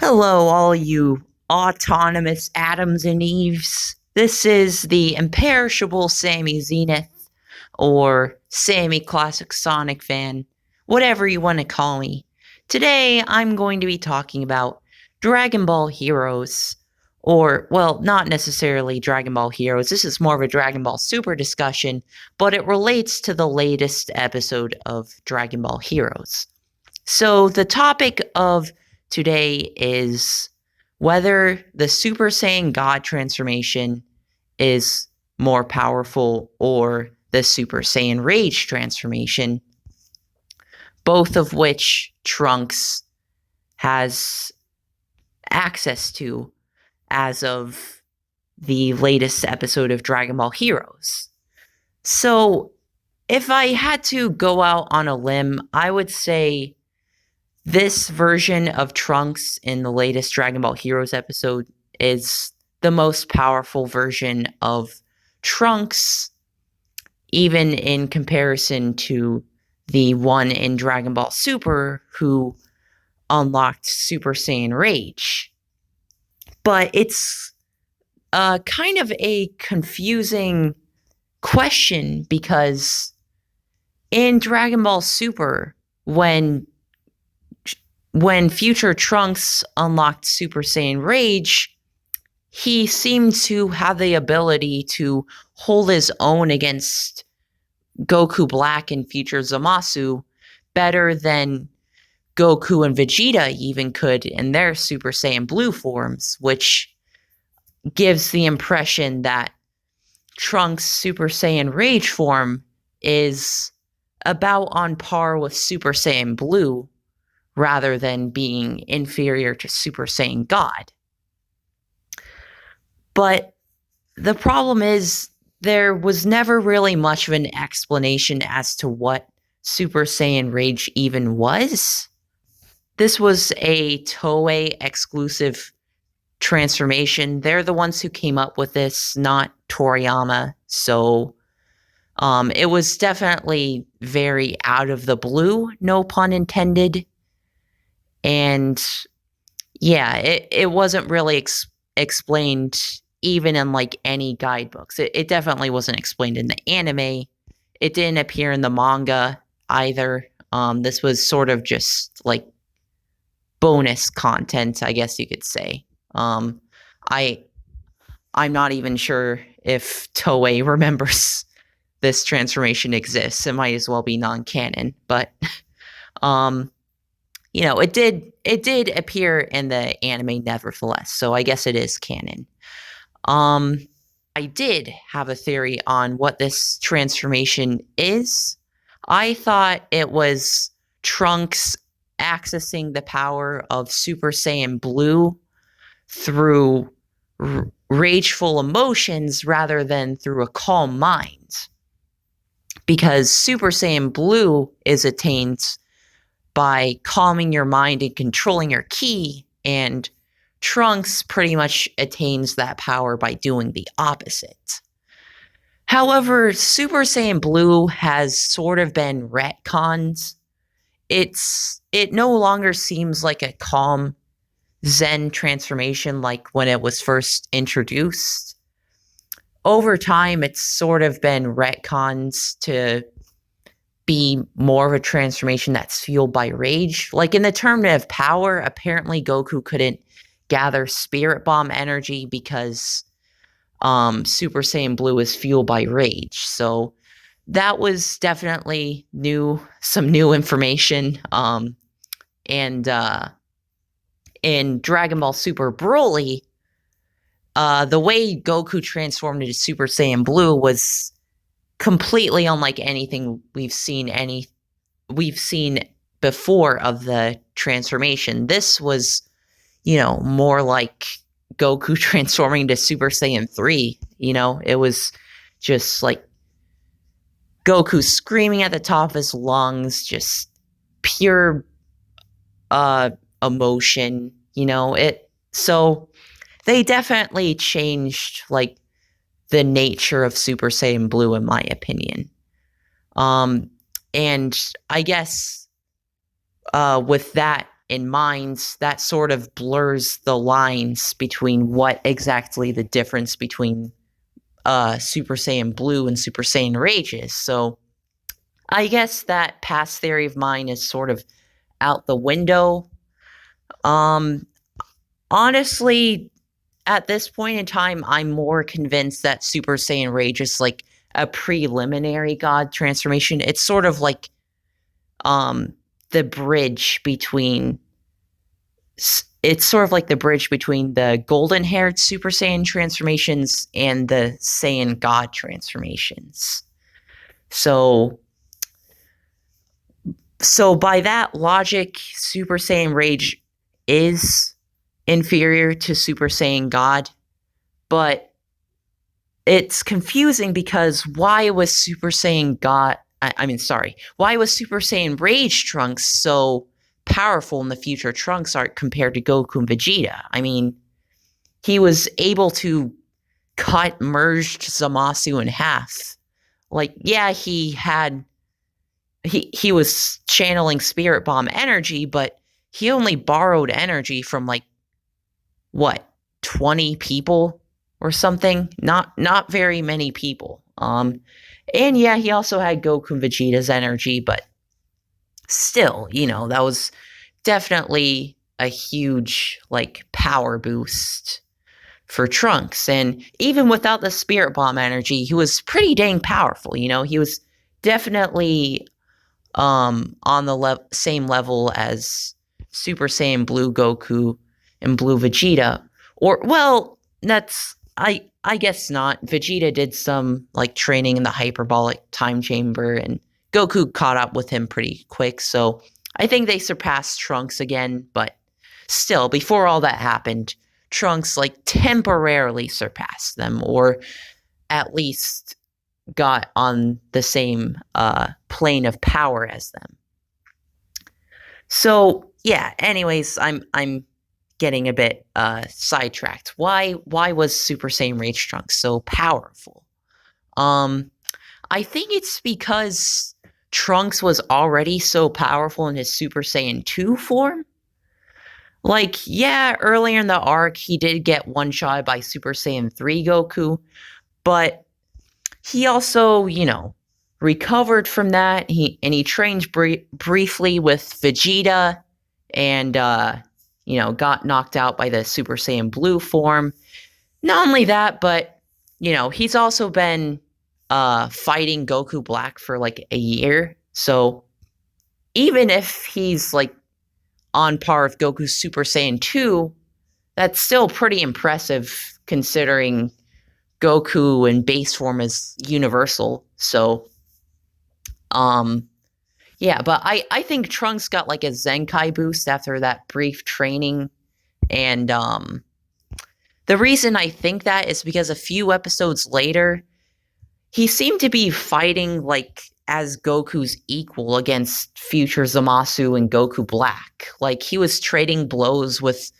Hello, all you autonomous Adams and Eves. This is the imperishable Sammy Zenith, or Sammy Classic Sonic fan, whatever you want to call me. Today, I'm going to be talking about Dragon Ball Heroes, or, well, not necessarily Dragon Ball Heroes. This is more of a Dragon Ball Super discussion, but it relates to the latest episode of Dragon Ball Heroes. So, the topic of today is whether the Super Saiyan God transformation is more powerful or the Super Saiyan Rage transformation, both of which Trunks has access to as of the latest episode of Dragon Ball Heroes. So, if I had to go out on a limb, I would say this version of Trunks in the latest Dragon Ball Heroes episode is the most powerful version of Trunks, even in comparison to the one in Dragon Ball Super who unlocked Super Saiyan Rage. But it's kind of a confusing question because in Dragon Ball Super, when future Trunks unlocked Super Saiyan Rage, he seemed to have the ability to hold his own against Goku Black and future Zamasu better than Goku and Vegeta even could in their Super Saiyan Blue forms, which gives the impression that Trunks' Super Saiyan Rage form is about on par with Super Saiyan Blue, rather than being inferior to Super Saiyan God. But the problem is, there was never really much of an explanation as to what Super Saiyan Rage even was. This was a Toei exclusive transformation. They're the ones who came up with this, not Toriyama. So it was definitely very out of the blue, no pun intended. And yeah, it wasn't really explained even in like any guidebooks. It definitely wasn't explained in the anime. It didn't appear in the manga either. This was sort of just like bonus content, I guess you could say. I'm not even sure if Toei remembers this transformation exists. It might as well be non-canon, but it did appear in the anime nevertheless, so I guess it is canon. I did have a theory on what this transformation is. I thought it was Trunks accessing the power of Super Saiyan Blue through rageful emotions rather than through a calm mind. Because Super Saiyan Blue is attained by calming your mind and controlling your ki, and Trunks pretty much attains that power by doing the opposite. However, Super Saiyan Blue has sort of been retconned. It no longer seems like a calm Zen transformation like when it was first introduced. Over time, it's sort of been retconned to be more of a transformation that's fueled by rage. Like in the Tournament of Power, apparently Goku couldn't gather Spirit Bomb energy because Super Saiyan Blue is fueled by rage. So that was definitely some new information. And in Dragon Ball Super Broly, the way Goku transformed into Super Saiyan Blue was completely unlike anything we've seen before of the transformation. This was, more like Goku transforming into Super Saiyan 3. It was just like Goku screaming at the top of his lungs, just pure emotion, so they definitely changed like the nature of Super Saiyan Blue, in my opinion. And I guess with that in mind, that sort of blurs the lines between what exactly the difference between Super Saiyan Blue and Super Saiyan Rage is. So I guess that past theory of mine is sort of out the window. Honestly, at this point in time, I'm more convinced that Super Saiyan Rage is like a preliminary God transformation. It's sort of like the bridge between the golden-haired Super Saiyan transformations and the Saiyan God transformations. So by that logic, Super Saiyan Rage is inferior to Super Saiyan God, but it's confusing because why was Super Saiyan Rage Trunks so powerful in the future Trunks arc compared to Goku and Vegeta? I mean, he was able to cut merged Zamasu in half. Like, yeah, he was channeling Spirit Bomb energy, but he only borrowed energy from like what, 20 people or something? Not very many people. And yeah, he also had Goku and Vegeta's energy, but still, that was definitely a huge like power boost for Trunks. And even without the Spirit Bomb energy, he was pretty dang powerful. He was definitely on the same level as Super Saiyan Blue Goku and Blue Vegeta. Or, well, I guess not. Vegeta did some like training in the hyperbolic time chamber, and Goku caught up with him pretty quick. So I think they surpassed Trunks again, but still, before all that happened, Trunks like temporarily surpassed them, or at least got on the same plane of power as them. So yeah, anyways, I'm getting a bit sidetracked. Why was Super Saiyan Rage Trunks so powerful? I think it's because Trunks was already so powerful in his Super Saiyan 2 form. Like, yeah, earlier in the arc, he did get one-shot by Super Saiyan 3 Goku, but he also, recovered from that. He trained briefly with Vegeta and, got knocked out by the Super Saiyan Blue form. Not only that, but, he's also been fighting Goku Black for like a year. So even if he's like on par with Goku's Super Saiyan 2, that's still pretty impressive considering Goku in base form is universal. So, yeah, but I think Trunks got like a Zenkai boost after that brief training. And the reason I think that is because a few episodes later, he seemed to be fighting like as Goku's equal against future Zamasu and Goku Black. Like, he was trading blows with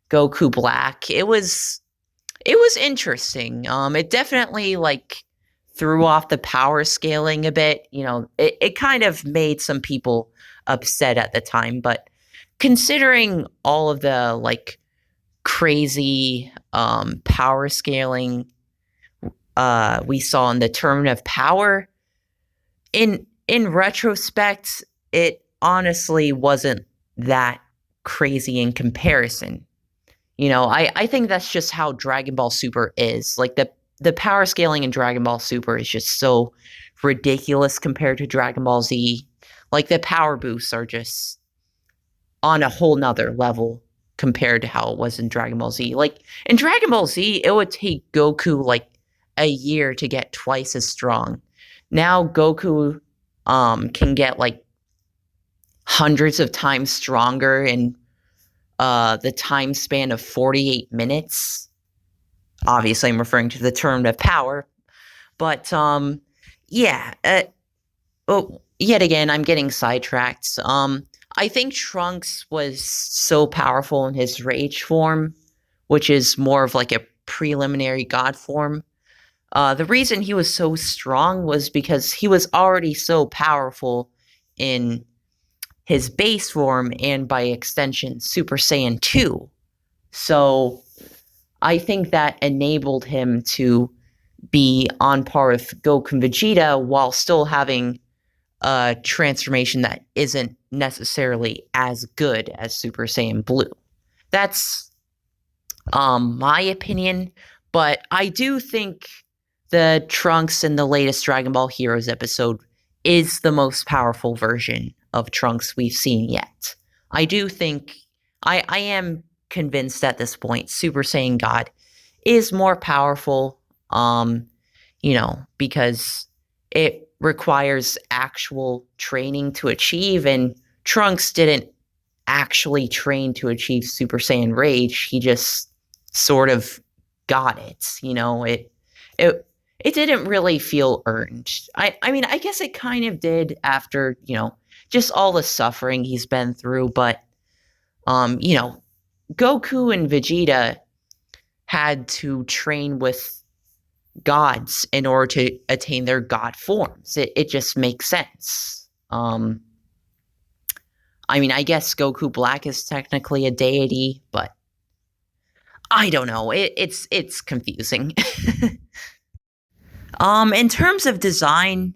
Goku Black. It was interesting. It definitely like threw off the power scaling a bit. It kind of made some people upset at the time, but considering all of the like crazy power scaling we saw in the Tournament of Power, in retrospect, it honestly wasn't that crazy in comparison. I think that's just how Dragon Ball Super is. Like, the power scaling in Dragon Ball Super is just so ridiculous compared to Dragon Ball Z. Like, the power boosts are just on a whole nother level compared to how it was in Dragon Ball Z. Like, in Dragon Ball Z, it would take Goku like a year to get twice as strong. Now Goku can get like hundreds of times stronger in the time span of 48 minutes. Obviously, I'm referring to the Tournament of Power. But, yeah. Yet again, I'm getting sidetracked. I think Trunks was so powerful in his Rage form, which is more of like a preliminary God form. The reason he was so strong was because he was already so powerful in his base form and by extension Super Saiyan 2. So I think that enabled him to be on par with Goku and Vegeta while still having a transformation that isn't necessarily as good as Super Saiyan Blue. That's my opinion, but I do think the Trunks in the latest Dragon Ball Heroes episode is the most powerful version of Trunks we've seen yet. I do think, I am convinced at this point, Super Saiyan God is more powerful, because it requires actual training to achieve, and Trunks didn't actually train to achieve Super Saiyan Rage. He just sort of got it. It didn't really feel earned. I mean, I guess it kind of did after, just all the suffering he's been through, but Goku and Vegeta had to train with gods in order to attain their god forms. It just makes sense. I mean, I guess Goku Black is technically a deity, but I don't know. It's confusing. In terms of design,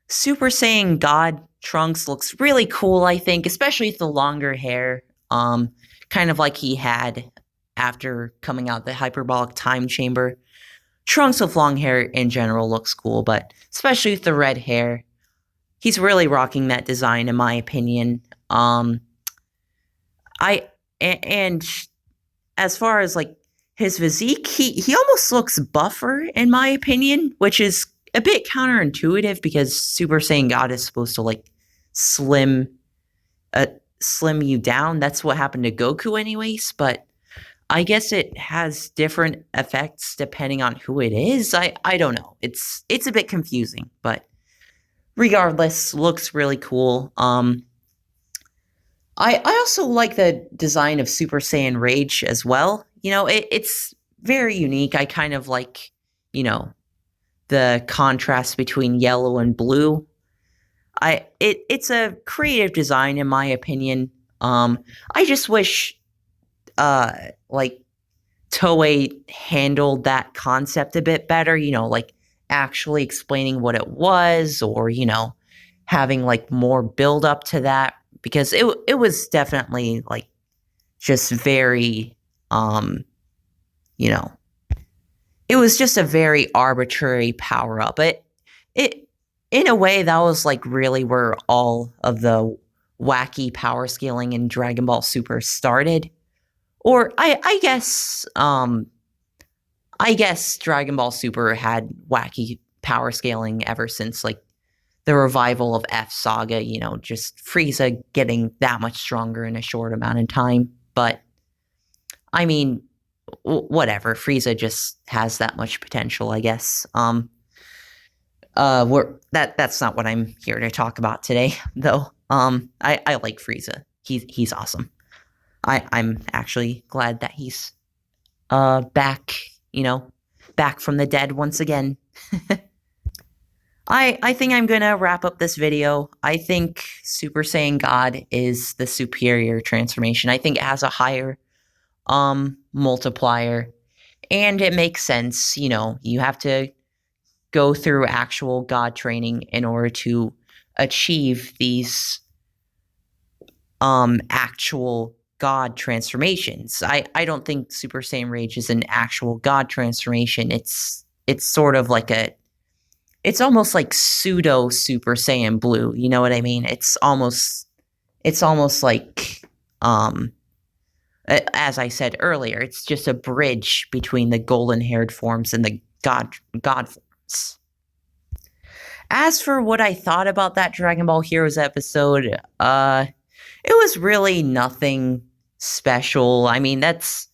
Super Saiyan God Trunks looks really cool, I think, especially with the longer hair. Kind of like he had after coming out the hyperbolic time chamber. Trunks with long hair in general looks cool, but especially with the red hair, he's really rocking that design, in my opinion. And as far as like his physique, he almost looks buffer, in my opinion, which is a bit counterintuitive because Super Saiyan God is supposed to like slim you down. That's what happened to Goku anyways, but I guess it has different effects depending on who it is. I don't know. It's a bit confusing, but regardless, looks really cool. I also like the design of Super Saiyan Rage as well. It's very unique. I kind of like, the contrast between yellow and blue. It's a creative design, in my opinion. I just wish like Toei handled that concept a bit better, like actually explaining what it was, or having like more build up to that, because it was definitely like just very it was just a very arbitrary power up. It in a way that was like really where all of the wacky power scaling in Dragon Ball Super started. Or I guess Dragon Ball Super had wacky power scaling ever since like the revival of F Saga, just Frieza getting that much stronger in a short amount of time. But I mean, whatever. Frieza just has that much potential, I guess. That's not what I'm here to talk about today, though. I like Frieza. He's awesome. I'm actually glad that he's back, back from the dead once again. I think I'm gonna wrap up this video. I think Super Saiyan God is the superior transformation. I think it has a higher multiplier, and it makes sense. You have to go through actual God training in order to achieve these actual God transformations. I don't think Super Saiyan Rage is an actual God transformation. It's sort of like it's almost like pseudo Super Saiyan Blue. You know what I mean? It's almost like as I said earlier, it's just a bridge between the golden-haired forms and the God forms. As for what I thought about that Dragon Ball Heroes episode, it was really nothing special. I mean, that's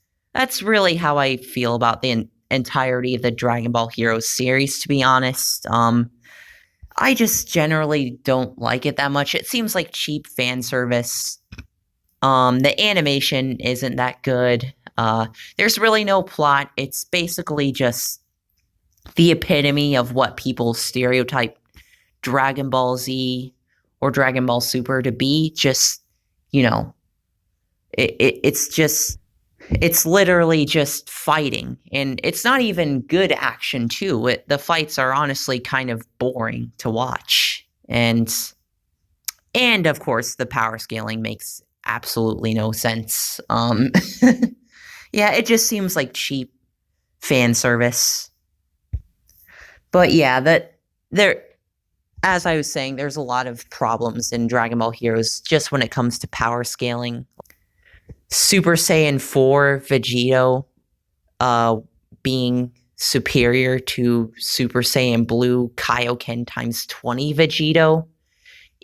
really how I feel about the entirety of the Dragon Ball Heroes series, to be honest. I just generally don't like it that much. It seems like cheap fan service. The animation isn't that good. There's really no plot. It's basically just the epitome of what people stereotype Dragon Ball Z or Dragon Ball Super to be. Just you know, it's literally just fighting, and it's not even good action too. The fights are honestly kind of boring to watch, and of course the power scaling makes absolutely no sense. Yeah, it just seems like cheap fan service. But yeah, there, as I was saying, there's a lot of problems in Dragon Ball Heroes just when it comes to power scaling. Super Saiyan 4 Vegito being superior to Super Saiyan Blue Kaioken times 20 Vegito.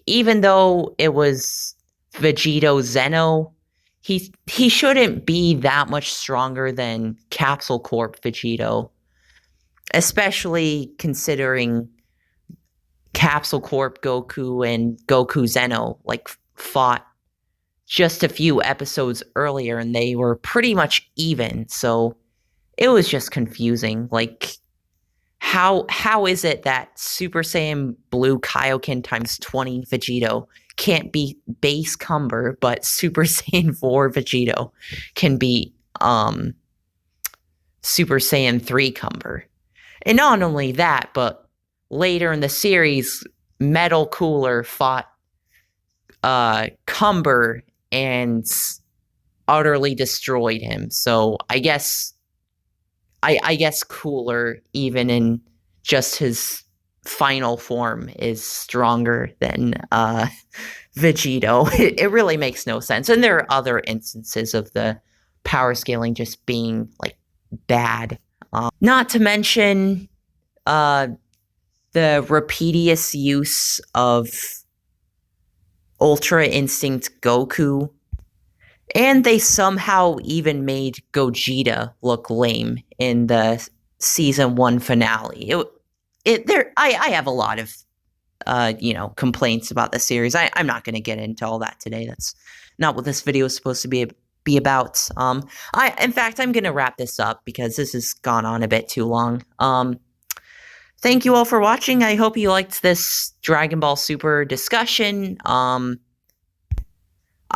Even though it was Vegito Zeno, he shouldn't be that much stronger than Capsule Corp Vegito, especially considering Capsule Corp Goku and Goku Zeno like fought just a few episodes earlier and they were pretty much even. So it was just confusing. Like how is it that Super Saiyan Blue Kaioken times 20 Vegito can't be base Cumber, but Super Saiyan 4 Vegito can be Super Saiyan 3 Cumber? And not only that, but later in the series, Metal Cooler fought Cumber and utterly destroyed him. So I guess Cooler, even in just his final form, is stronger than Vegito. It really makes no sense. And there are other instances of the power scaling just being like bad. Not to mention the repeatious use of Ultra Instinct Goku. And they somehow even made Gogeta look lame in the season 1 finale. I have a lot of complaints about the series. I'm not going to get into all that today. That's not what this video is supposed to be about. In fact, I'm going to wrap this up because this has gone on a bit too long. Thank you all for watching. I hope you liked this Dragon Ball Super discussion.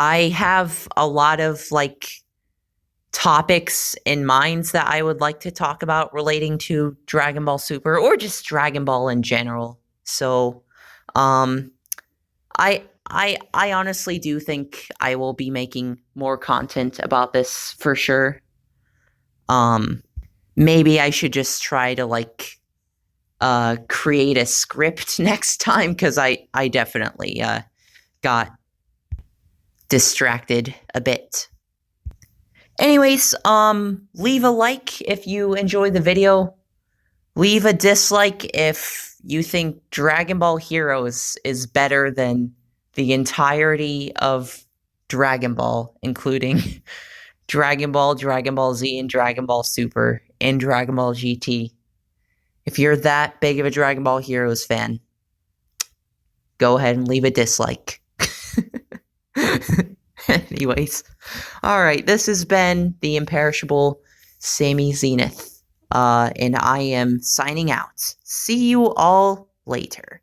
I have a lot of topics in mind that I would like to talk about relating to Dragon Ball Super or just Dragon Ball in general. So, I honestly do think I will be making more content about this for sure. Maybe I should just try to create a script next time, because I definitely got distracted a bit. Anyways, leave a like if you enjoyed the video. Leave a dislike if you think Dragon Ball Heroes is better than the entirety of Dragon Ball, including Dragon Ball, Dragon Ball Z, and Dragon Ball Super, and Dragon Ball GT. If you're that big of a Dragon Ball Heroes fan, go ahead and leave a dislike. Anyways, alright, this has been the imperishable Sammy Zenith, and I am signing out. See you all later.